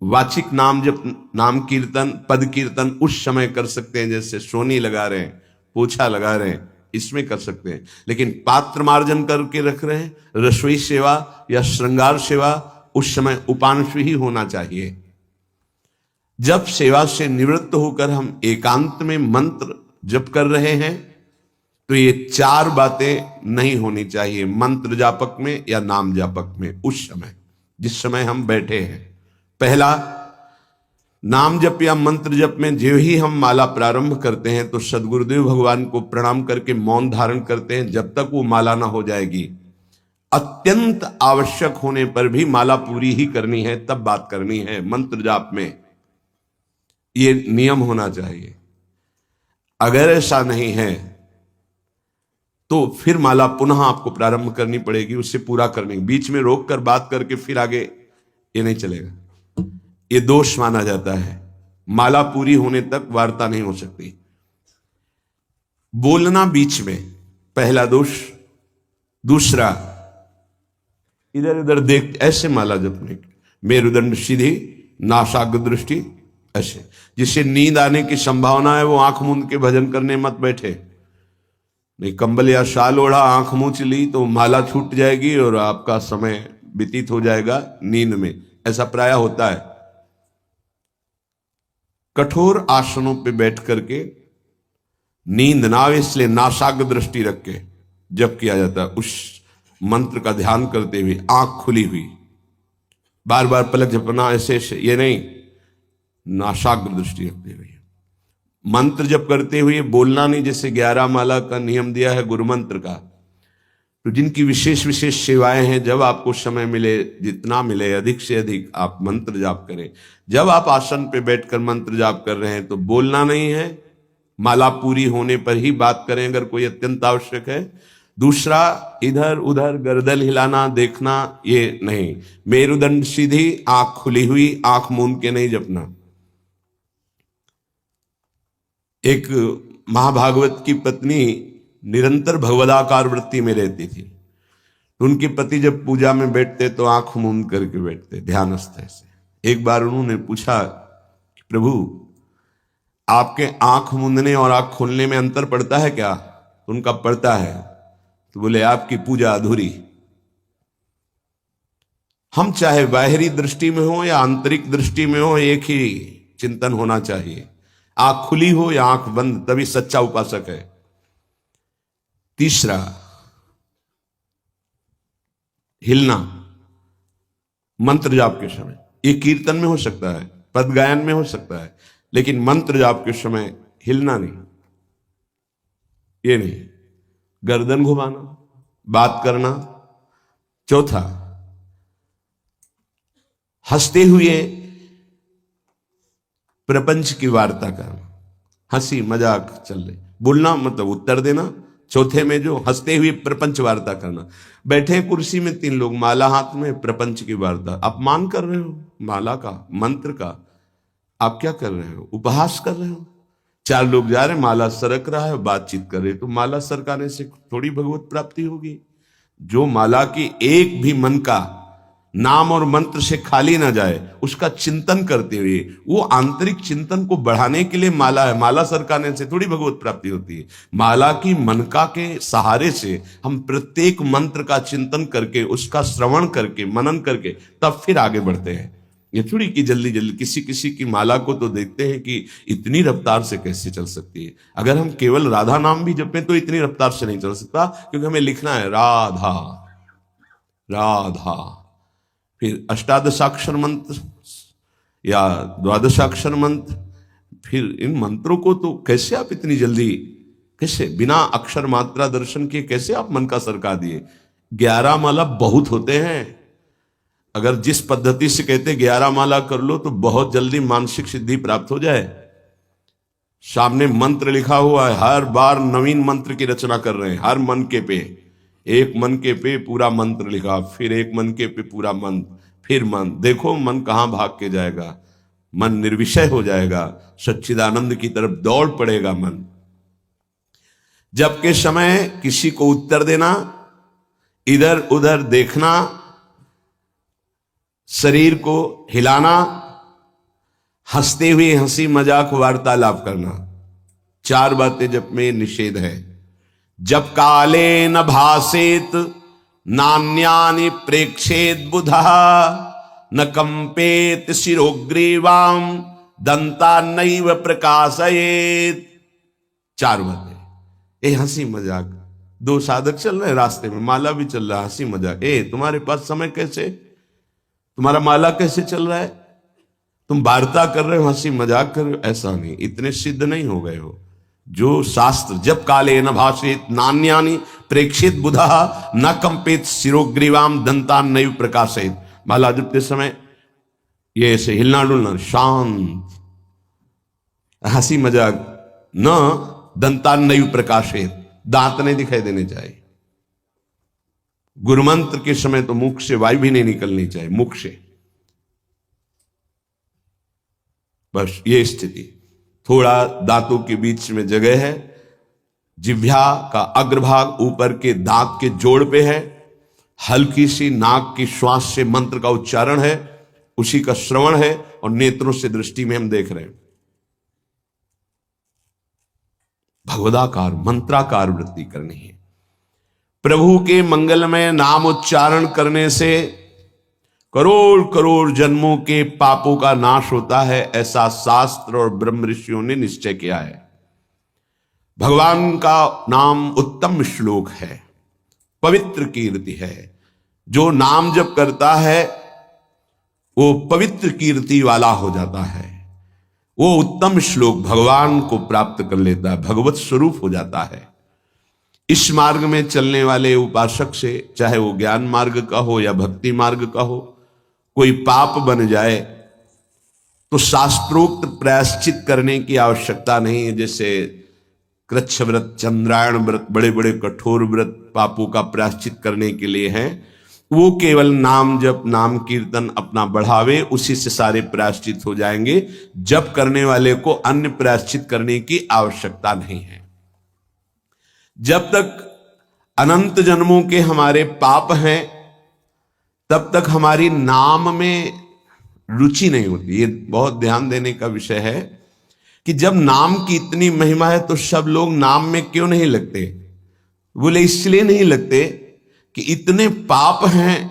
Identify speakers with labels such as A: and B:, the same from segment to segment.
A: वाचिक नाम जब नाम कीर्तन पद कीर्तन उस समय कर सकते हैं, जैसे सोनी लगा रहे हैं, पोछा लगा रहे हैं, इसमें कर सकते हैं। लेकिन पात्र मार्जन करके रख रहे हैं, रसोई सेवा या श्रृंगार सेवा, उस समय उपांशु ही होना चाहिए। जब सेवा से निवृत्त होकर हम एकांत में मंत्र जप कर रहे हैं तो ये चार बातें नहीं होनी चाहिए मंत्र जापक में या नाम जापक में। उस समय जिस समय हम बैठे हैं, पहला, नाम जप या मंत्र जप में जो ही हम माला प्रारंभ करते हैं तो सदगुरुदेव भगवान को प्रणाम करके मौन धारण करते हैं जब तक वो माला ना हो जाएगी। अत्यंत आवश्यक होने पर भी माला पूरी ही करनी है, तब बात करनी है मंत्र जाप में। ये नियम होना चाहिए। अगर ऐसा नहीं है तो फिर माला पुनः आपको प्रारंभ करनी पड़ेगी, उससे पूरा करने। बीच में रोक कर बात करके फिर आगे, ये नहीं चलेगा, ये दोष माना जाता है। माला पूरी होने तक वार्ता नहीं हो सकती। बोलना बीच में, पहला दोष। दूसरा, इधर उधर देख ऐसे माला जपने, मेरुदंड सीधी, नासाग्र दृष्टि ऐसे। जिससे नींद आने की संभावना है वो आंख मूंद के भजन करने मत बैठे। नहीं, कंबल या शाल ओढ़ा, आंख मूंछ ली तो माला छूट जाएगी और आपका समय व्यतीत हो जाएगा नींद में। ऐसा प्राय होता है। कठोर आसनों पे बैठ करके नींद ना आवे इसलिए नासाग्र दृष्टि रख के जप किया जाता है। उस मंत्र का ध्यान करते हुए आंख खुली हुई, बार बार पलक झपकना ऐसे ऐसे, ये नहीं, नासाग्र दृष्टि रखते हुए मंत्र जप करते हुए बोलना नहीं। जैसे 11 माला का नियम दिया है गुरु मंत्र का, तो जिनकी विशेष विशेष सेवाएं हैं, जब आपको समय मिले, जितना मिले अधिक से अधिक आप मंत्र जाप करें। जब आप आसन पे बैठकर मंत्र जाप कर रहे हैं तो बोलना नहीं है, माला पूरी होने पर ही बात करें अगर कोई अत्यंत आवश्यक है। दूसरा, इधर उधर गर्दन हिलाना, देखना, ये नहीं। मेरुदंड सीधी, आंख खुली हुई, आंख मूंद के नहीं जपना। एक महाभागवत की पत्नी निरंतर भगवदाकार वृत्ति में रहती थी। उनके पति जब पूजा में बैठते तो आंख मूंद करके बैठते, ध्यानस्थ से। एक बार उन्होंने पूछा, प्रभु आपके आंख मूंदने और आंख खोलने में अंतर पड़ता है क्या? तो उनका पड़ता है। तो बोले, आपकी पूजा अधूरी। हम चाहे बाहरी दृष्टि में हो या आंतरिक दृष्टि में हो, एक ही चिंतन होना चाहिए। आंख खुली हो या आंख बंद, तभी सच्चा उपासक है। तीसरा, हिलना मंत्र जाप के समय। ये कीर्तन में हो सकता है, पद गायन में हो सकता है, लेकिन मंत्र जाप के समय हिलना नहीं, ये नहीं। गर्दन घुमाना, बात करना। चौथा, हंसते हुए प्रपंच की वार्ता करना, हंसी मजाक चल रही, बोलना मतलब उत्तर देना। चौथे में जो हंसते हुए प्रपंच वार्ता करना। बैठे कुर्सी में 3 लोग, माला हाथ में, प्रपंच की वार्ता। अपमान कर रहे हो माला का, मंत्र का। आप क्या कर रहे हो? उपहास कर रहे हो। 4 लोग जा रहे, माला सरक रहा है, बातचीत कर रहे, तो माला सरकाने से थोड़ी भगवत प्राप्ति होगी। जो माला की एक भी मन का नाम और मंत्र से खाली ना जाए, उसका चिंतन करते हुए, वो आंतरिक चिंतन को बढ़ाने के लिए माला है। माला सरकाने से थोड़ी भगवत प्राप्ति होती है। माला की मनका के सहारे से हम प्रत्येक मंत्र का चिंतन करके, उसका श्रवण करके, मनन करके, तब फिर आगे बढ़ते हैं। ये थोड़ी कि जल्दी जल्दी। किसी किसी की माला को तो देखते हैं कि इतनी रफ्तार से कैसे चल सकती है। अगर हम केवल राधा नाम भी जपें तो इतनी रफ्तार से नहीं चल सकता, क्योंकि हमें लिखना है राधा राधा। फिर अष्टादशाक्षर मंत्र या द्वादशाक्षर मंत्र, फिर इन मंत्रों को तो कैसे आप इतनी जल्दी, कैसे बिना अक्षर मात्रा दर्शन के कैसे आप मन का सरका दिए? 11 माला बहुत होते हैं। अगर जिस पद्धति से कहते 11 माला कर लो तो बहुत जल्दी मानसिक सिद्धि प्राप्त हो जाए। सामने मंत्र लिखा हुआ है, हर बार नवीन मंत्र की रचना कर रहे हैं। हर मन के पे, एक मन के पे पूरा मंत्र लिखा, फिर एक मन के पे पूरा मंत्र, फिर मन। देखो मन कहां भाग के जाएगा। मन निर्विषय हो जाएगा, सच्चिदानंद की तरफ दौड़ पड़ेगा मन। जब के समय किसी को उत्तर देना, इधर उधर देखना, शरीर को हिलाना, हंसते हुए हंसी मजाक वार्तालाप करना, 4 बातें जप में निषेध है। जब काले न भासेत नान्यानि प्रेक्षेत बुधा न कंपेत शिरोग्रीवाम दंता नैव प्रकाशयेत। 4 बातें। ए हंसी मजाक, 2 साधक चल रहे रास्ते में, माला भी चल रहा, हंसी मजाक। तुम्हारे पास समय कैसे, तुम्हारा माला कैसे चल रहा है, तुम वार्ता कर रहे हो, हंसी मजाक कर रहे हो, ऐसा नहीं, इतने सिद्ध नहीं हो गए हो। जो शास्त्र जब काले न भाषित नान्यानि प्रेक्षित बुधा न कंपित शिरोग्रीवाम दंता नैव प्रकाशित। माला जपते समय ये ऐसे हिलना डुलना, शांत, हंसी मजाक, न दंता नैव प्रकाशित, दांत नहीं दिखाई देने चाहिए। गुरुमंत्र के समय तो मुख से वायु भी नहीं निकलनी चाहिए, मुख से। बस ये स्थिति, थोड़ा दांतों के बीच में जगह है, जिह्वा का अग्रभाग ऊपर के दांत के जोड़ पे है, हल्की सी नाक की श्वास से मंत्र का उच्चारण है, उसी का श्रवण है, और नेत्रों से दृष्टि में हम देख रहे हैं। भगवदाकार मंत्राकार वृत्ति करनी है। प्रभु के मंगलमय नाम उच्चारण करने से करोड़ करोड़ जन्मों के पापों का नाश होता है, ऐसा शास्त्र और ब्रह्म ऋषियों ने निश्चय किया है। भगवान का नाम उत्तम श्लोक है, पवित्र कीर्ति है। जो नाम जप करता है वो पवित्र कीर्ति वाला हो जाता है, वो उत्तम श्लोक भगवान को प्राप्त कर लेता है, भगवत स्वरूप हो जाता है। इस मार्ग में चलने वाले उपासक से, चाहे वो ज्ञान मार्ग का हो या भक्ति मार्ग का हो, कोई पाप बन जाए तो शास्त्रोक्त प्रायश्चित करने की आवश्यकता नहीं है। जैसे कृच्छ व्रत, चंद्रायण व्रत, बड़े बड़े कठोर व्रत पापों का प्रायश्चित करने के लिए हैं, वो केवल नाम जप, नाम कीर्तन अपना बढ़ावे, उसी से सारे प्रायश्चित हो जाएंगे। जप करने वाले को अन्य प्रायश्चित करने की आवश्यकता नहीं है। जब तक अनंत जन्मों के हमारे पाप हैं तब तक हमारी नाम में रुचि नहीं होती। ये बहुत ध्यान देने का विषय है कि जब नाम की इतनी महिमा है तो सब लोग नाम में क्यों नहीं लगते? बोले इसलिए नहीं लगते कि इतने पाप हैं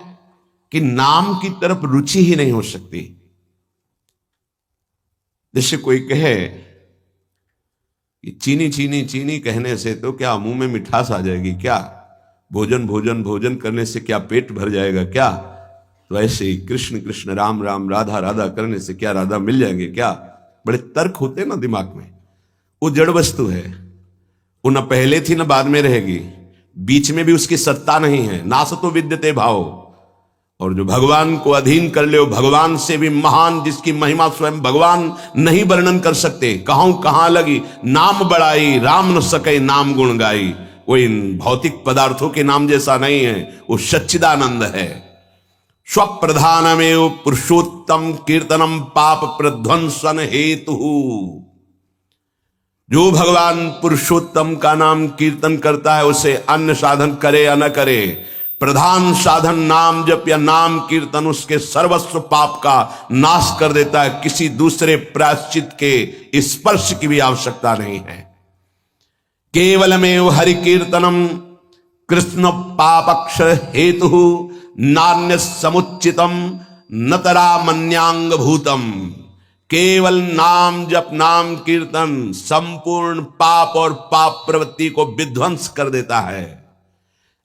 A: कि नाम की तरफ रुचि ही नहीं हो सकती। जैसे कोई कहे कि चीनी चीनी चीनी कहने से तो क्या मुंह में मिठास आ जाएगी क्या? भोजन भोजन भोजन करने से क्या पेट भर जाएगा क्या? तो ऐसे ही कृष्ण कृष्ण राम राम राधा राधा करने से क्या राधा मिल जाएंगे क्या? बड़े तर्क होते ना दिमाग में। वो जड़ वस्तु है, वो न पहले थी न बाद में रहेगी, बीच में भी उसकी सत्ता नहीं है। नासतो विद्यते भाव। और जो भगवान को अधीन कर ले, भगवान से भी महान, जिसकी महिमा स्वयं भगवान नहीं वर्णन कर सकते, कहां लगी नाम बड़ाई, राम न सके नाम गुण गाई। वो इन भौतिक पदार्थों के नाम जैसा नहीं है, वो सच्चिदानंद है। स्वप्रधानमेव पुरुषोत्तम कीर्तनम पाप प्रध्वंसन हेतु। जो भगवान पुरुषोत्तम का नाम कीर्तन करता है, उसे अन्य साधन करे या न करे, प्रधान साधन नाम जप या नाम कीर्तन उसके सर्वस्व पाप का नाश कर देता है। किसी दूसरे प्रायश्चित के स्पर्श की भी आवश्यकता नहीं है। केवलमेव हरि कीर्तनम कृष्ण पापक्षर हेतु नान्य समुचितम नतरा मन्यांग भूतम। केवल नाम जप, नाम कीर्तन संपूर्ण पाप और पाप प्रवृत्ति को विध्वंस कर देता है।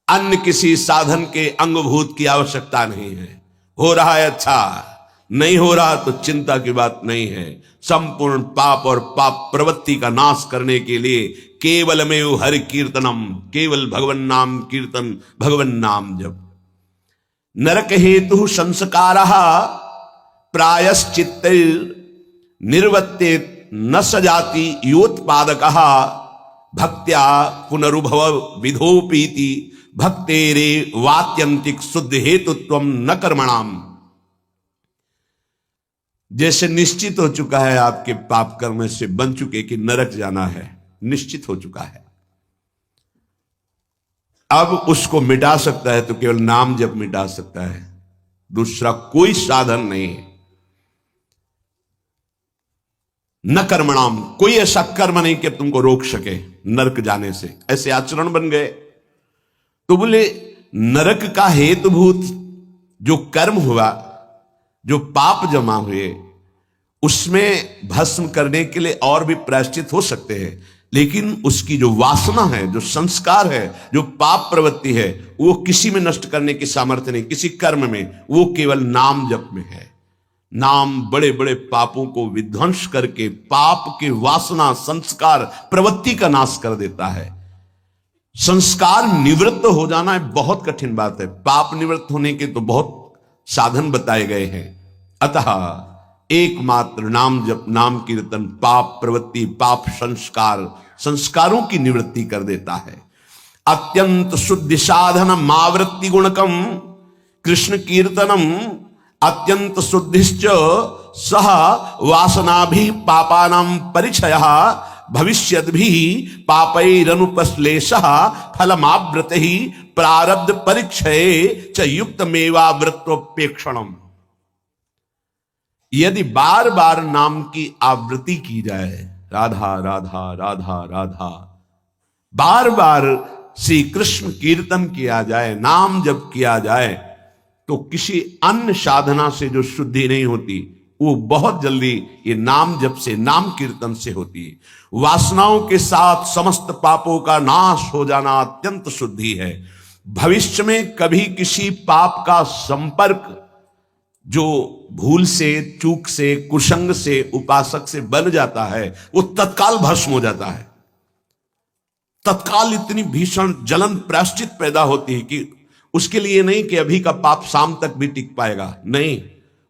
A: अन्य किसी साधन के अंगभूत की आवश्यकता नहीं है। हो रहा है अच्छा, नहीं हो रहा तो चिंता की बात नहीं है। संपूर्ण पाप और पाप प्रवृत्ति का नाश करने के लिए केवलमेव हरि कीर्तनम, केवल भगवन नाम कीर्तन, भगवन नाम जप। नरक हेतु संस्कारः प्रायश्चित्त निर्वत्ते न सजाति योत्पादकः भक्त्या पुनरुभव विधोपीति भक्तेरे वात्यंतिक शुद्ध हेतुत्वम न कर्मणाम। जैसे निश्चित हो चुका है, आपके पाप कर्म से बन चुके कि नरक जाना है, निश्चित हो चुका है। अब उसको मिटा सकता है तो केवल नाम जप मिटा सकता है, दूसरा कोई साधन नहीं है। न कर्मणाम, कोई ऐसा कर्म नहीं कि तुमको रोक सके नरक जाने से, ऐसे आचरण बन गए। तो बोले नरक का हेतुभूत जो कर्म हुआ, जो पाप जमा हुए, उसमें भस्म करने के लिए और भी प्रायश्चित हो सकते हैं, लेकिन उसकी जो वासना है, जो संस्कार है, जो पाप प्रवृत्ति है, वो किसी में नष्ट करने की सामर्थ्य नहीं, किसी कर्म में। वो केवल नाम जप में है। नाम बड़े बड़े पापों को विध्वंस करके पाप की वासना, संस्कार, प्रवृत्ति का नाश कर देता है। संस्कार निवृत्त हो जाना बहुत कठिन बात है। पाप निवृत्त होने के तो बहुत साधन बताए गए हैं। अतः एकमात्र नाम जप, नाम कीर्तन पाप प्रवृत्ति, पाप संस्कार, संस्कारों की निवृत्ति कर देता है। अत्यंत शुद्धि साधनम आवृत्ति गुणकम कृष्ण कीर्तनम अत्यंत शुद्धिश्च सह वासना भी पापानां परिचय भविष्यद् भी पापैरनुपश्लेषः फलमाव्रत ही प्रारब्ध परिक्षये च युक्तमेवावृत्तोपेक्षणम्। यदि बार बार नाम की आवृत्ति की जाए, राधा राधा राधा राधा, बार बार श्री कृष्ण कीर्तन किया जाए, नाम जप किया जाए, तो किसी अन्य साधना से जो शुद्धि नहीं होती, वो बहुत जल्दी ये नाम जप से, नाम कीर्तन से होती है। वासनाओं के साथ समस्त पापों का नाश हो जाना अत्यंत शुद्धि है। भविष्य में कभी किसी पाप का संपर्क जो भूल से, चूक से, कुसंग से, उपासक से बन जाता है, वो तत्काल भस्म हो जाता है। तत्काल इतनी भीषण जलन प्रायश्चित पैदा होती है कि उसके लिए नहीं कि अभी का पाप शाम तक भी टिक पाएगा, नहीं,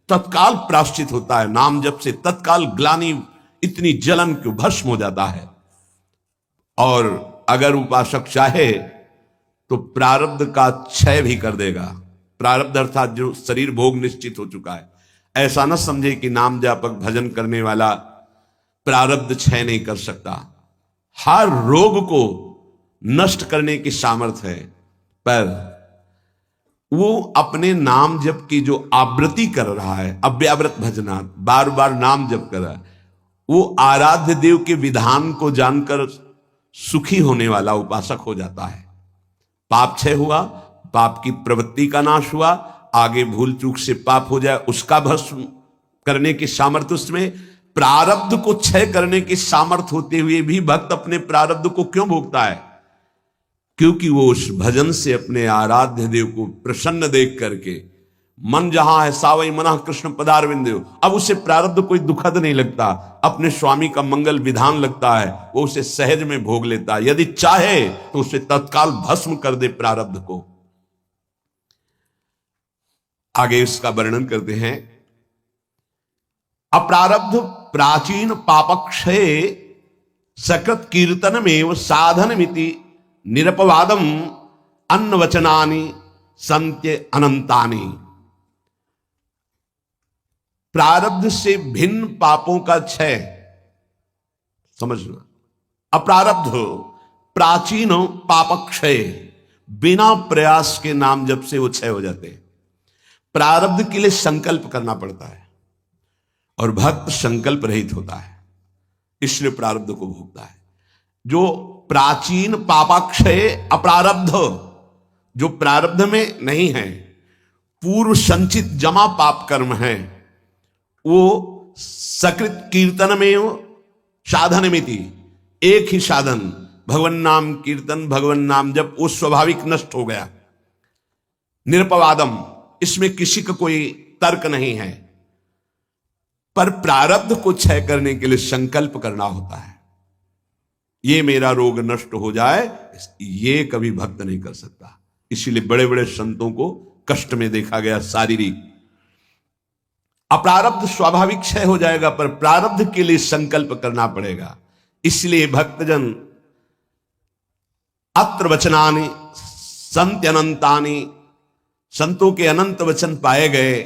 A: तत्काल प्रायश्चित होता है। नाम जप से तत्काल ग्लानि, इतनी जलन क्यों, भस्म हो जाता है। और अगर उपासक चाहे तो प्रारब्ध का क्षय भी कर देगा। प्रारब्ध अर्थात जो शरीर भोग निश्चित हो चुका है। ऐसा न समझे कि नाम जापक भजन करने वाला प्रारब्ध क्षय नहीं कर सकता। हर रोग को नष्ट करने की सामर्थ्य है, पर वो अपने नाम जप की जो आवृत्ति कर रहा है, अव्याव्रत भजना, बार बार नाम जप कर रहा है, वो आराध्य देव के विधान को जानकर सुखी होने वाला उपासक हो जाता है। पाप क्षय हुआ, पाप की प्रवृत्ति का नाश हुआ, आगे भूल चूक से पाप हो जाए उसका भस्म करने की सामर्थ्य उसमें, प्रारब्ध को क्षय करने की सामर्थ्य होते हुए भी भक्त अपने प्रारब्ध को क्यों भोगता है? क्योंकि वो उस भजन से अपने आराध्य देव को प्रसन्न देख करके, मन जहां है सावई मना कृष्ण पदारविंद, अब उसे प्रारब्ध कोई दुखद नहीं लगता, अपने स्वामी का मंगल विधान लगता है, वो उसे सहज में भोग लेता है। यदि चाहे तो उसे तत्काल भस्म कर दे प्रारब्ध को। आगे इसका वर्णन करते हैं। अप्रारब्ध प्राचीन पापक्षय सकृत कीर्तनमेव साधनमिति निरपवादम अन्नवचनानि संत्य अनंतानि। प्रारब्ध से भिन्न पापों का क्षय समझना। अप्रारब्ध प्राचीन पापक्षय, बिना प्रयास के नाम जप से वो क्षय हो जाते हैं। प्रारब्ध के लिए संकल्प करना पड़ता है और भक्त संकल्प रहित होता है, इसलिए प्रारब्ध को भोगता है। जो प्राचीन पापाक्षय अप्रारब्ध, जो प्रारब्ध में नहीं है, पूर्व संचित जमा पाप कर्म है, वो सकृत कीर्तन में साधन में थी। एक ही साधन भगवन नाम कीर्तन, भगवन नाम जब वो स्वाभाविक नष्ट हो गया। निरपवादम, इसमें किसी का कोई तर्क नहीं है, पर प्रारब्ध को क्षय करने के लिए संकल्प करना होता है। ये मेरा रोग नष्ट हो जाए, ये कभी भक्त नहीं कर सकता। इसीलिए बड़े बड़े संतों को कष्ट में देखा गया शारीरिक। अप्रारब्ध स्वाभाविक क्षय हो जाएगा, पर प्रारब्ध के लिए संकल्प करना पड़ेगा। इसलिए भक्तजन अत्र वचनानि संत अनंतानि, संतों के अनंत वचन पाए गए।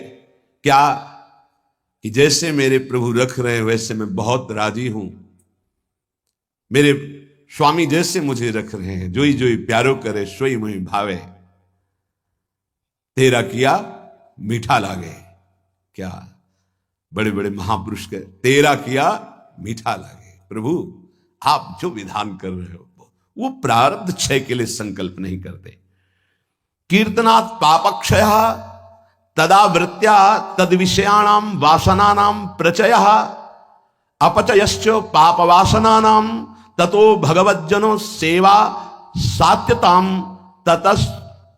A: क्या कि जैसे मेरे प्रभु रख रहे हैं वैसे मैं बहुत राजी हूं। मेरे स्वामी जैसे मुझे रख रहे हैं, जोई जोई प्यारो करे सोई मुहि भावे, तेरा किया मीठा लागे। क्या बड़े बड़े महापुरुष के तेरा किया मीठा लगे। प्रभु आप जो विधान कर रहे हो वो प्रारब्ध क्षय के लिए संकल्प नहीं करते। कीर्तनात् पापक्षय तदा वृत्त्या तद विषयाणाम वासनानाम प्रचयः अपचयश्च पाप वासनानाम ततो भगवज्जनो सेवा सात्यताम ततस्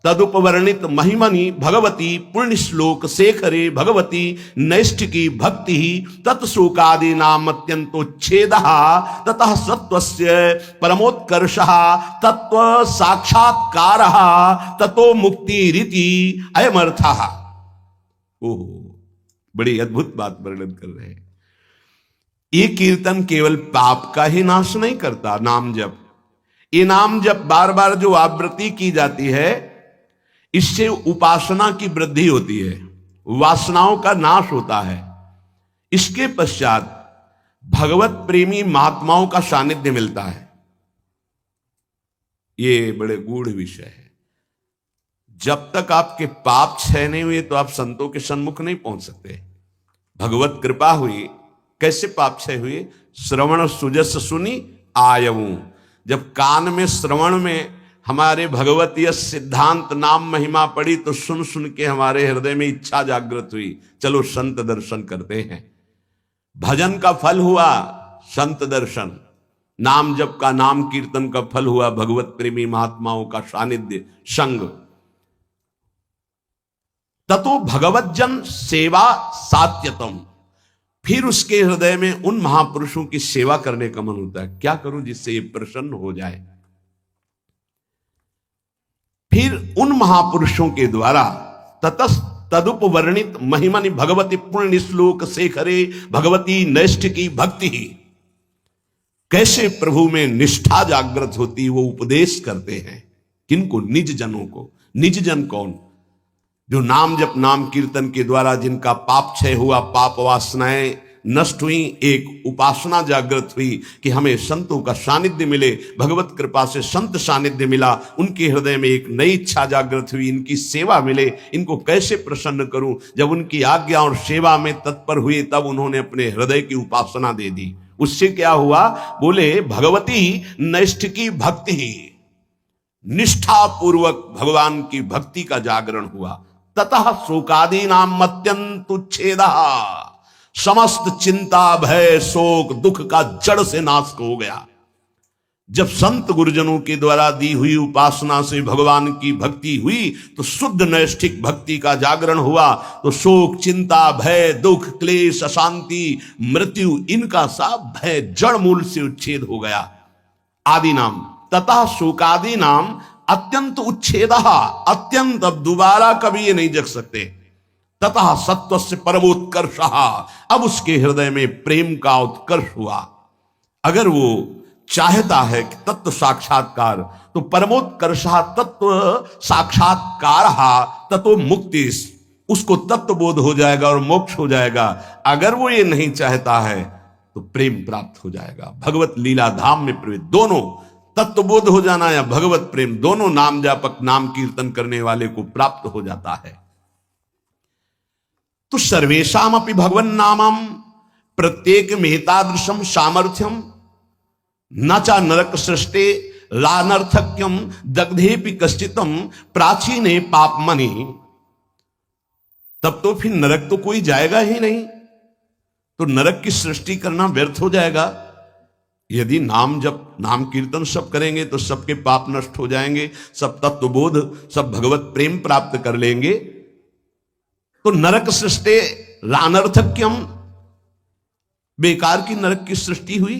A: तदुपवर्णित महिमनि भगवती पुण्य श्लोक शेखरे भगवती नैष्ठिकी भक्ति तत्शोकादि नाम अत्यंतोच्छेद ततः सत्वस्य परमोत्कर्षः तत्व साक्षात्कार ततो मुक्ति रीति अयमर्थः। ओह, बड़ी अद्भुत बात वर्णन कर रहे हैं। ये कीर्तन केवल पाप का ही नाश नहीं करता, नाम जप, ये नाम जप बार बार जो आवृत्ति की जाती है इससे उपासना की वृद्धि होती है, वासनाओं का नाश होता है। इसके पश्चात भगवत प्रेमी महात्माओं का सानिध्य मिलता है। ये बड़े गूढ़ विषय है। जब तक आपके पाप क्षय नहीं हुए तो आप संतों के सन्मुख नहीं पहुंच सकते। भगवत कृपा हुई, कैसे पाप क्षय हुए? श्रवण सुजस सुनी आयऊ। जब कान में श्रवण में हमारे भगवतीय सिद्धांत नाम महिमा पड़ी तो सुन सुन के हमारे हृदय में इच्छा जागृत हुई, चलो संत दर्शन करते हैं। भजन का फल हुआ संत दर्शन, नाम जप का, नाम कीर्तन का फल हुआ भगवत प्रेमी महात्माओं का सानिध्य संग। ततो भगवज्जन सेवा सात्यतम। फिर उसके हृदय में उन महापुरुषों की सेवा करने का मन होता है, क्या करूं जिससे ये प्रसन्न हो जाए। फिर उन महापुरुषों के द्वारा ततस् तदुपवर्णित महिमनि भगवती पुण्य श्लोक शेखरे भगवती नैष्ठिकी भक्ति, कैसे प्रभु में निष्ठा जागृत होती वो उपदेश करते हैं। किनको? निज जनों को। निज जन कौन? जो नाम जप नाम कीर्तन के द्वारा जिनका पाप क्षय हुआ, पाप वासनाएं नष्ट हुई, एक उपासना जागृत हुई कि हमें संतों का सानिध्य मिले, भगवत कृपा से संत सानिध्य मिला, उनके हृदय में एक नई इच्छा जागृत हुई, इनकी सेवा मिले, इनको कैसे प्रसन्न करूं। जब उनकी आज्ञा और सेवा में तत्पर हुए तब उन्होंने अपने हृदय की उपासना दे दी। उससे क्या हुआ? बोले भगवती नैष्ठिकी भक्ति, निष्ठा पूर्वक भगवान की भक्ति का जागरण हुआ। ततः शोकादि नाम अत्यंत उच्छेद, समस्त चिंता भय शोक दुख का जड़ से नाश हो गया। जब संत गुरुजनों के द्वारा दी हुई उपासना से भगवान की भक्ति हुई तो शुद्ध नैष्ठिक भक्ति का जागरण हुआ, तो शोक चिंता भय दुख क्लेश अशांति मृत्यु इनका सब भय जड़ मूल से उच्छेद हो गया। आदि नाम ततः शोकादि नाम अत्यंत उच्छेद, अत्यंत, अब दोबारा कभी ये नहीं जग सकते। ततः सत्व से परमोत्कर्ष, अब उसके हृदय में प्रेम का उत्कर्ष हुआ। अगर वो चाहता है कि तत्व साक्षात्कार तो परमोत्कर्ष तत्व साक्षात्कार तत्व मुक्ति, उसको तत्व बोध हो जाएगा और मोक्ष हो जाएगा। अगर वो ये नहीं चाहता है तो प्रेम प्राप्त हो जाएगा। भगवत लीला धाम में प्रवेश, दोनों तत्व बोध हो जाना या भगवत प्रेम, दोनों नाम जापक नाम कीर्तन करने वाले को प्राप्त हो जाता है। तो सर्वेशाम अपि भगवन नामम प्रत्येक मेहतादृशम सामर्थ्यम न चा नरक सृष्टे लानर्थक्यम दग्धेपि कश्चितम प्राचीने पापमनि। तब तो फिर नरक तो कोई जाएगा ही नहीं, तो नरक की सृष्टि करना व्यर्थ हो जाएगा। यदि नाम जप नाम कीर्तन सब करेंगे तो सबके पाप नष्ट हो जाएंगे, सब तत्वबोध सब भगवत प्रेम प्राप्त कर लेंगे। तो नरक सृष्टि लानर्थक्यम, बेकार की नरक की सृष्टि हुई।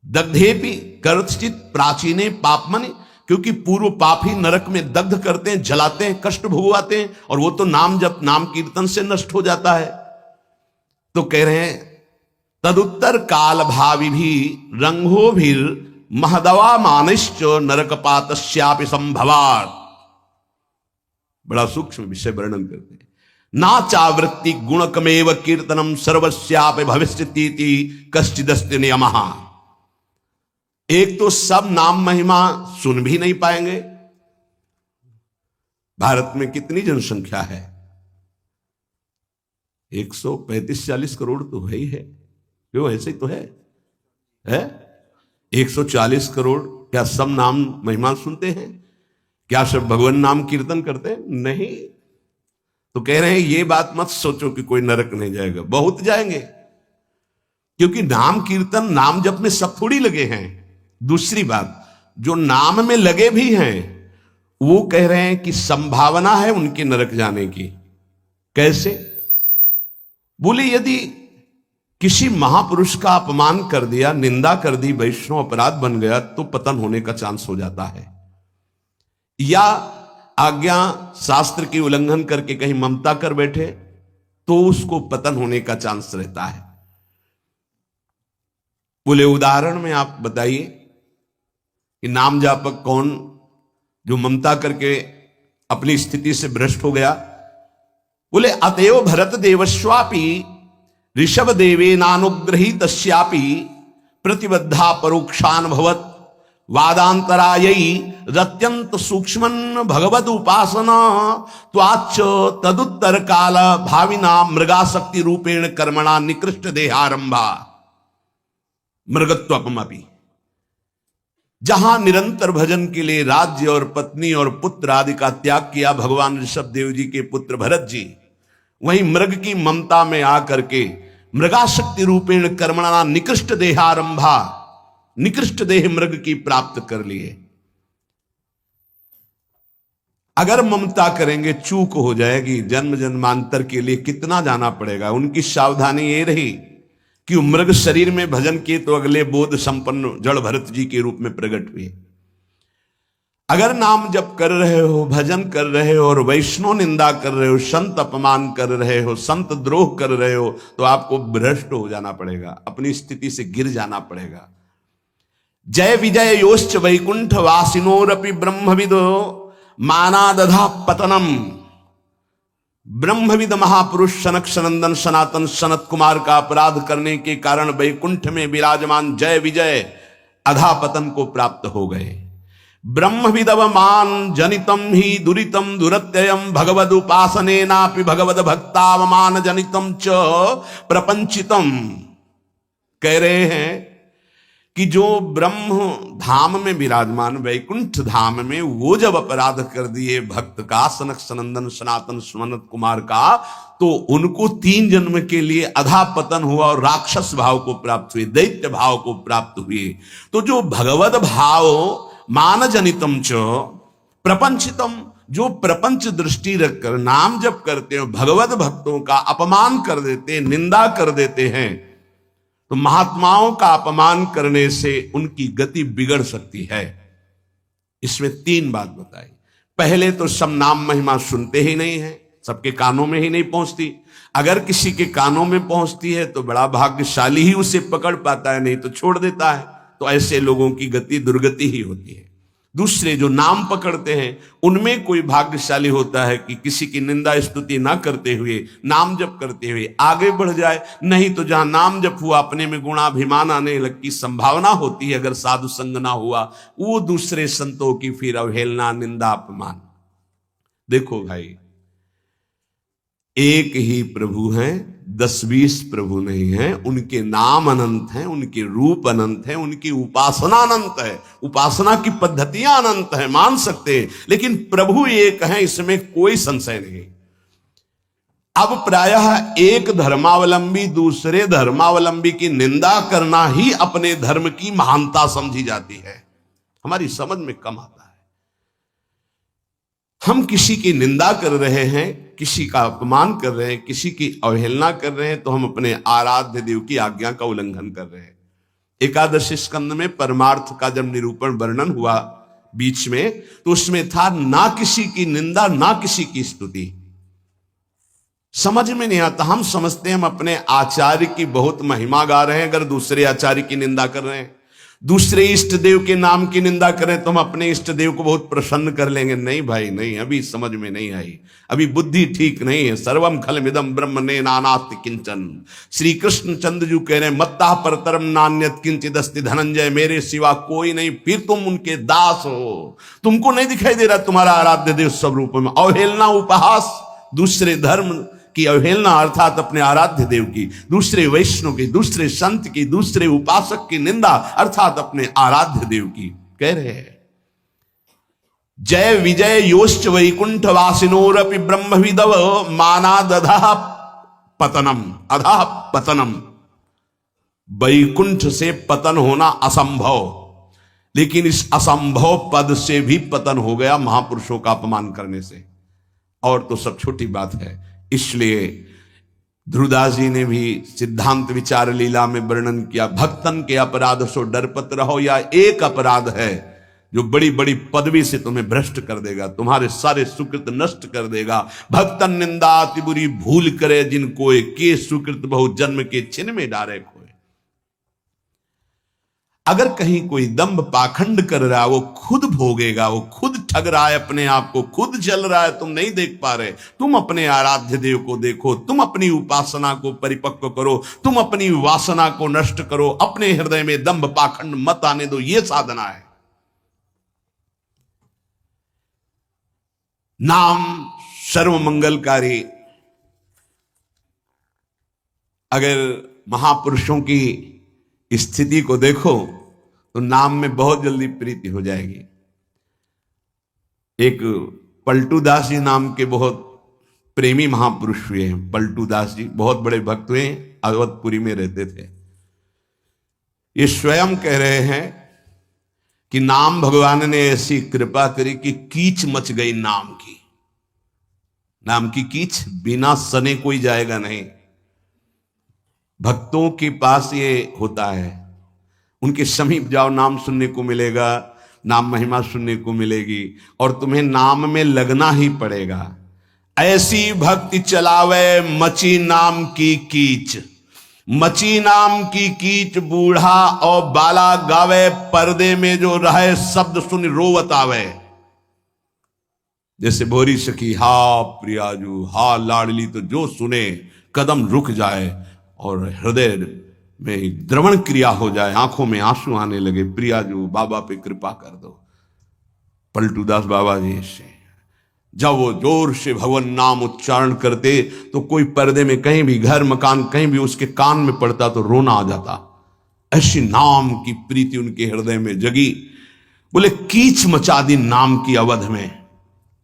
A: दग्धेपि कर्तचित प्राचीने पापमनि, क्योंकि पूर्व पाप ही नरक में दग्ध करते हैं, जलाते हैं, कष्ट भोगवाते हैं, और वो तो नाम जप नाम कीर्तन से नष्ट हो जाता है। तो कह रहे हैं तदुत्तर काल भावी भी रंगो भी महदवा मानिश्च नरकपातस्यापि संभवात्। बड़ा सूक्ष्म विषय वर्णन करते हैं। ना चावृत्ति गुणकमेव कीर्तनम सर्वस्यापि भविष्यतीति कश्चिदस्ति नियमः। एक तो सब नाम महिमा सुन भी नहीं पाएंगे। भारत में कितनी जनसंख्या है? 135-40 करोड़ तो है ही है, क्यों? ऐसे ही तो है। है 140 करोड़। क्या सब नाम महिमा सुनते हैं? क्या सब भगवान नाम कीर्तन करते हैं? नहीं। तो कह रहे हैं ये बात मत सोचो कि कोई नरक नहीं जाएगा, बहुत जाएंगे, क्योंकि नाम कीर्तन नाम जप में सब थोड़ी लगे हैं। दूसरी बात, जो नाम में लगे भी हैं वो कह रहे हैं कि संभावना है उनके नरक जाने की। कैसे? बोले यदि किसी महापुरुष का अपमान कर दिया, निंदा कर दी, वैष्णव अपराध बन गया तो पतन होने का चांस हो जाता है, या आज्ञा शास्त्र की उल्लंघन करके कहीं ममता कर बैठे तो उसको पतन होने का चांस रहता है। बोले उदाहरण में आप बताइए कि नाम जापक कौन जो ममता करके अपनी स्थिति से भ्रष्ट हो गया? बोले अतएव भरत देवस्वापि ऋषभ देवे नानुग्रही तस्यापि प्रतिबद्धा परोक्षान भवत वादांतरायी रत्यंत सूक्ष्मन भगवद उपासना त्वाच तदुत्तर काल भाविना मृगाशक्ति रूपेण कर्मणा निकृष्ट देहारंभा मृगत्वपमपि। जहां निरंतर भजन के लिए राज्य और पत्नी और पुत्र आदि का त्याग किया भगवान ऋषभ देव जी के पुत्र भरत जी, वहीं मृग की ममता में आकर के मृगाशक्ति रूपेण कर्मणा निकृष्ट देहारंभा, निकृष्ट देह मृग की प्राप्त कर लिए। अगर ममता करेंगे चूक हो जाएगी, जन्म जन्मांतर के लिए कितना जाना पड़ेगा। उनकी सावधानी ये रही कि मृग शरीर में भजन किए तो अगले बोध संपन्न जड़ भरत जी के रूप में प्रकट हुए। अगर नाम जप कर रहे हो, भजन कर रहे हो और वैष्णव निंदा कर रहे हो, संत अपमान कर रहे हो, संत द्रोह कर रहे हो, तो आपको भ्रष्ट हो जाना पड़ेगा, अपनी स्थिति से गिर जाना पड़ेगा। जय विजय योश्च वैकुंठ वासिनोरपि ब्रह्मविदो मानादधा पतनम। ब्रह्मविद महापुरुष सनक सनंदन सनातन सनत कुमार का अपराध करने के कारण वैकुंठ में विराजमान जय विजय अधापतन को प्राप्त हो गए। ब्रह्मविदवमान जनितम ही दुरितम दुरत्ययम भगवद उपासनेनापि भगवद भक्तावमान जनितम च प्रपंचितम। कह रहे हैं कि जो ब्रह्म धाम में विराजमान वैकुंठ धाम में वो जब अपराध कर दिए भक्त का, सनक सनंदन सनातन सनत कुमार का, तो उनको 3 जन्म के लिए अधापतन हुआ और राक्षस भाव को प्राप्त हुए, दैत्य भाव को प्राप्त हुए। तो जो भगवद भाव मान जनितम च प्रपंचितम, जो प्रपंच दृष्टि रखकर नाम जप करते हो, भगवद भक्तों का अपमान कर देते, निंदा कर देते हैं, तो महात्माओं का अपमान करने से उनकी गति बिगड़ सकती है। इसमें 3 बात बताई। पहले तो सब नाम महिमा सुनते ही नहीं है, सबके कानों में ही नहीं पहुंचती। अगर किसी के कानों में पहुंचती है तो बड़ा भाग्यशाली ही उसे पकड़ पाता है, नहीं तो छोड़ देता है। तो ऐसे लोगों की गति दुर्गति ही होती है। दूसरे जो नाम पकड़ते हैं उनमें कोई भाग्यशाली होता है कि किसी की निंदा स्तुति ना करते हुए, नाम जप करते हुए आगे बढ़ जाए। नहीं तो जहां नाम जप हुआ अपने में गुणाभिमान आने लग की संभावना होती है, अगर साधु संग ना हुआ, वो दूसरे संतों की फिर अवहेलना, निंदा, अपमान। देखो भाई, एक ही प्रभु हैं, 10-20 प्रभु नहीं हैं। उनके नाम अनंत हैं, उनके रूप अनंत हैं, उनकी उपासना अनंत है, उपासना की पद्धतियां अनंत हैं, मान सकते हैं, लेकिन प्रभु एक हैं, इसमें कोई संशय नहीं। अब प्रायः एक धर्मावलंबी दूसरे धर्मावलंबी की निंदा करना ही अपने धर्म की महानता समझी जाती है। हमारी समझ में कम आता है। हम किसी की निंदा कर रहे हैं, किसी का अपमान कर रहे हैं, किसी की अवहेलना कर रहे हैं, तो हम अपने आराध्य देव की आज्ञा का उल्लंघन कर रहे हैं। एकादश स्कंद में परमार्थ का जब निरूपण वर्णन हुआ बीच में, तो उसमें था ना किसी की निंदा ना किसी की स्तुति। समझ में नहीं आता। हम समझते हैं हम अपने आचार्य की बहुत महिमा गा रहे हैं, अगर दूसरे आचार्य की निंदा कर रहे हैं, दूसरे इष्ट देव के नाम की निंदा करें तो हम अपने इष्ट देव को बहुत प्रसन्न कर लेंगे। नहीं भाई नहीं, अभी समझ में नहीं आई, अभी बुद्धि ठीक नहीं है। सर्वम खलमिदं ब्रह्म ने नानास्ति किंचन। श्री कृष्ण चंद्र जी कह रहे हैं मत्ता परतरम नान्यत किंचिदस्ति धनंजय, मेरे सिवा कोई नहीं, फिर तुम उनके दास हो। तुमको नहीं दिखाई दे रहा तुम्हारा आराध्य देव स्वरूप में अवहेलना, उपहास, दूसरे धर्म कि अवहेलना अर्थात अपने आराध्य देव की, दूसरे वैष्णव की, दूसरे संत की, दूसरे उपासक की निंदा अर्थात अपने आराध्य देव की। कह रहे हैं जय विजय योश्च वैकुंठ वासिनोरपि ब्रह्मविदव मानादधः पतनम, अधः पतनम। वैकुंठ से पतन होना असंभव, लेकिन इस असंभव पद से भी पतन हो गया महापुरुषों का अपमान करने से, और तो सब छोटी बात है। इसलिए ध्रुवदास जी ने भी सिद्धांत विचार लीला में वर्णन किया, भक्तन के अपराध सो डरपत रहो। या एक अपराध है जो बड़ी बड़ी पदवी से तुम्हें भ्रष्ट कर देगा, तुम्हारे सारे सुकृत नष्ट कर देगा। भक्तन निंदा अति बुरी भूल करे जिनको के सुकृत बहु जन्म के छिन में डारे खोए। अगर कहीं कोई दंभ पाखंड कर रहा है वो खुद भोगेगा, वो खुद ठग रहा है अपने आप को, खुद जल रहा है, तुम नहीं देख पा रहे। तुम अपने आराध्य देव को देखो, तुम अपनी उपासना को परिपक्व करो, तुम अपनी वासना को नष्ट करो, अपने हृदय में दंभ पाखंड मत आने दो, ये साधना है। नाम सर्व मंगलकारी। अगर महापुरुषों की स्थिति को देखो तो नाम में बहुत जल्दी प्रीति हो जाएगी। एक पलटू दास जी नाम के बहुत प्रेमी महापुरुष हुए हैं। पलटू दास जी बहुत बड़े भक्त हुए, अवधपुरी में रहते थे। ये स्वयं कह रहे हैं कि नाम भगवान ने ऐसी कृपा करी कि कीच मच गई नाम की। नाम की कीच बिना सने कोई जाएगा नहीं। भक्तों के पास ये होता है, उनके समीप जाओ नाम सुनने को मिलेगा, नाम महिमा सुनने को मिलेगी, और तुम्हें नाम में लगना ही पड़ेगा। ऐसी भक्ति चलावे मची नाम की कीच, मची नाम की कीच बूढ़ा और बाला गावे, पर्दे में जो रहे शब्द सुन रोवत आवे। जैसे भोरी सखी हा प्रियाजू हा लाडली, तो जो सुने कदम रुक जाए और हृदय में द्रवण क्रिया हो जाए, आंखों में आंसू आने लगे, प्रियाजू बाबा पे कृपा कर दो। पलटूदास बाबा जी से जब वो जोर से भगवान नाम उच्चारण करते तो कोई पर्दे में कहीं भी, घर मकान कहीं भी उसके कान में पड़ता तो रोना आ जाता। ऐसी नाम की प्रीति उनके हृदय में जगी। बोले कीच मचा दी नाम की अवध में।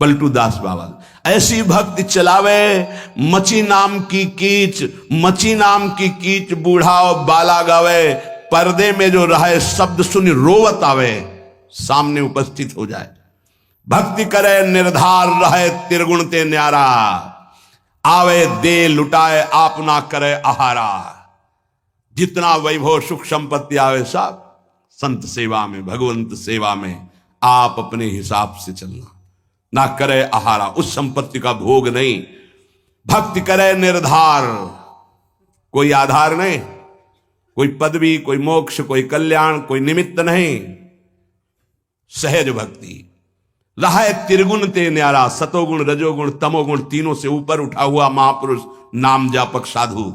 A: पलटूदास बाबा ऐसी भक्ति चलावे मची नाम की कीच, मची नाम की कीच बूढ़ा और बाला गावे, पर्दे में जो रहे शब्द सुन रोवत आवे, सामने उपस्थित हो जाए। भक्ति करे निर्धार रहे त्रिगुण ते न्यारा, आवे दे लुटाए आप ना करे आहारा। जितना वैभव सुख संपत्ति आवे सब संत सेवा में, भगवंत सेवा में आप अपने हिसाब से चलना, ना करे आहारा, उस संपत्ति का भोग नहीं। भक्ति करे निर्धार, कोई आधार नहीं, कोई पदवी, कोई मोक्ष, कोई कल्याण, कोई निमित्त नहीं। सहज भक्ति रहा त्रिगुण ते न्यारा, सतोगुण रजोगुण तमोगुण तीनों से ऊपर उठा हुआ महापुरुष नाम जापक साधु।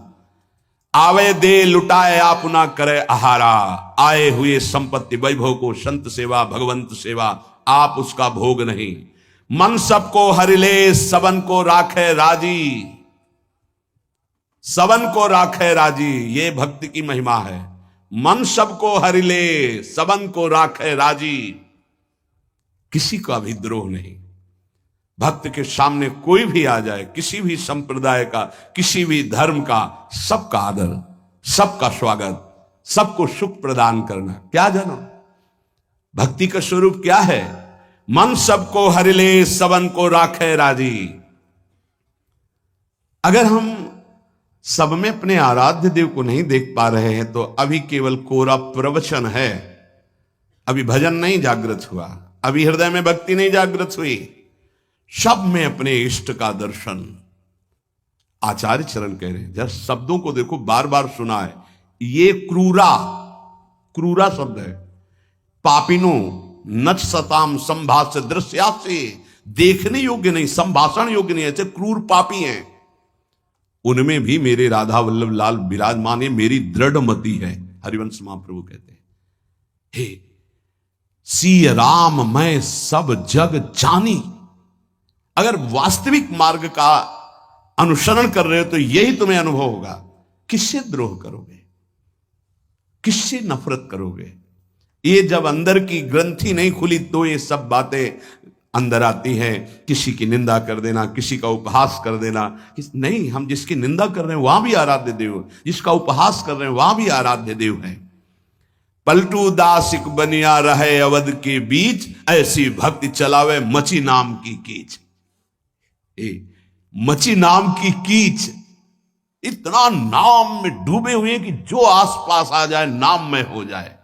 A: आवे दे लुटाए आप ना करे आहारा, आए हुए संपत्ति वैभव को संत सेवा भगवंत सेवा आप उसका भोग नहीं। मन सबको हरिले सबन को राखे राजी, सबन को राखे राजी, ये भक्ति की महिमा है। मन सबको हरिले सबन को राखे राजी, किसी का भी द्रोह नहीं। भक्त के सामने कोई भी आ जाए, किसी भी संप्रदाय का, किसी भी धर्म का, सबका आदर, सबका स्वागत, सबको सुख प्रदान करना। क्या जानो भक्ति का स्वरूप क्या है? मन सबको हरिले सबन को राखे राजी। अगर हम सब में अपने आराध्य देव को नहीं देख पा रहे हैं तो अभी केवल कोरा प्रवचन है, अभी भजन नहीं जागृत हुआ, अभी हृदय में भक्ति नहीं जागृत हुई। सब में अपने इष्ट का दर्शन। आचार्य चरण कह रहे हैं, जब शब्दों को देखो, बार बार सुना है, ये क्रूरा, क्रूरा शब्द है। पापिनो नच सताम संभाष दृश्या से, देखने योग्य नहीं, संभाषण योग्य नहीं, ऐसे क्रूर पापी हैं। उनमें भी मेरे राधा वल्लभ लाल विराजमान है, मेरी दृढ़ मति है। हरिवंश महाप्रभु कहते हैं, हे सी राम मैं सब जग जानी। अगर वास्तविक मार्ग का अनुसरण कर रहे हो तो यही तुम्हें अनुभव होगा। किससे द्रोह करोगे, किससे नफरत करोगे? ये जब अंदर की ग्रंथि नहीं खुली तो ये सब बातें अंदर आती हैं। किसी की निंदा कर देना, किसी का उपहास कर देना। नहीं, हम जिसकी निंदा कर रहे हैं वहां भी आराध्य देव, जिसका उपहास कर रहे हैं वहां भी आराध्य देव है। पलटू दासिक बनिया रहे अवध के बीच, ऐसी भक्ति चलावे मची नाम की कीच। मची नाम की कीच, इतना नाम में डूबे हुए कि जो आसपास आ जाए नाम में हो जाए।